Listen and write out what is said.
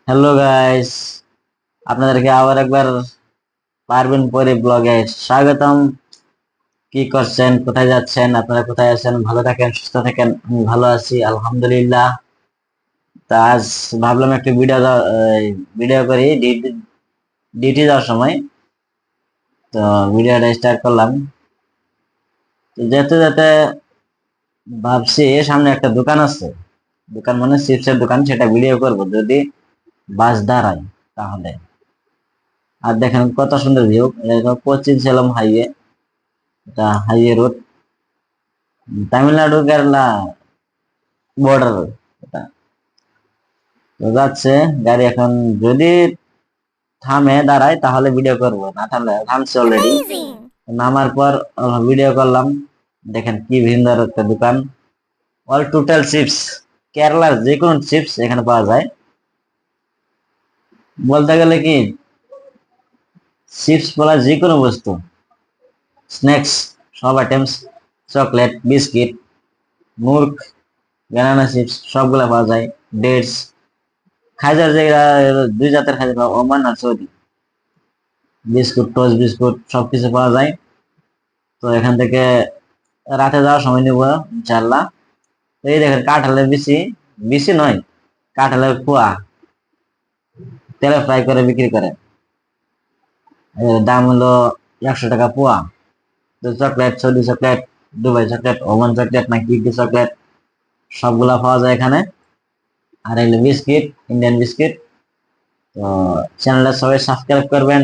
Hello guys, আপনাদেরকে আবার একবার পারবেন পরে ব্লগে স্বাগতম। কি করছেন, কোথায় যাচ্ছেন, আপনারা কোথায় আছেন? ভালো থাকেন, সুস্থ থাকেন। আমি ভালো আছি আলহামদুলিল্লাহ। তা আজ ভাবলাম একটা ভিডিও করি ডিউটি যাওয়ার সময়। তো ভিডিওটা স্টার্ট করলাম। তো যেতে যেতে ভাবছি সামনে একটা দোকান আছে, দোকান মানে চিপসের দোকান, সেটা ভিডিও করব যদি বাস দাঁড়ায় তাহলে। আর দেখেন কত সুন্দর ভিউ, পশ্চিম সেলম হাইওয়ে, এটা highway road, Tamil Nadu Kerala border. এটা তো যাচ্ছে গাড়ি এখন, যদি থামে দাঁড়ায় তাহলে ভিডিও করব, না থামলে থামছে অলরেডি। Amazing! নামার পর ভিডিও করলাম। দেখেন কি ভিন্দর একটা দোকান, অল টোটাল চিপস, কেরালার যে কোনো চিপস এখানে পাওয়া যায়। বলতে গেলে কি, চিপস বলা যে কোনো বস্তু, স্ন্যাক্স, সব আইটেমস, চকলেট, বিস্কিট, মুর্ক, ব্যানানা চিপস সবগুলা পাওয়া যায়। ডেটস, খাইজার যেগুলা, দুই জাতের খাইজার পাওয়া, ওমান আর সৌদি। বিস্কুট, টোস্ট বিস্কুট সবকিছু পাওয়া যায়। তো এখান থেকে রাতে যাওয়ার সময় নিব ইনশাল্লাহ। তো এই দেখেন কাঁঠালের বিচি, বিচি নয়, কাঁঠালের কুয়া, তেলে ফ্রাই করে বিক্রি করে। এর দাম হলো 100 টাকা পোয়া। তো chocolate, Saudi chocolate, Dubai chocolate, Oman chocolate না কি কি চকলেট, সবগুলা পাওয়া যায় এখানে। আর এগুলো বিস্কিট, ইন্ডিয়ান বিস্কিট। তো চ্যানেলটা সবাই সাবস্ক্রাইব করবেন।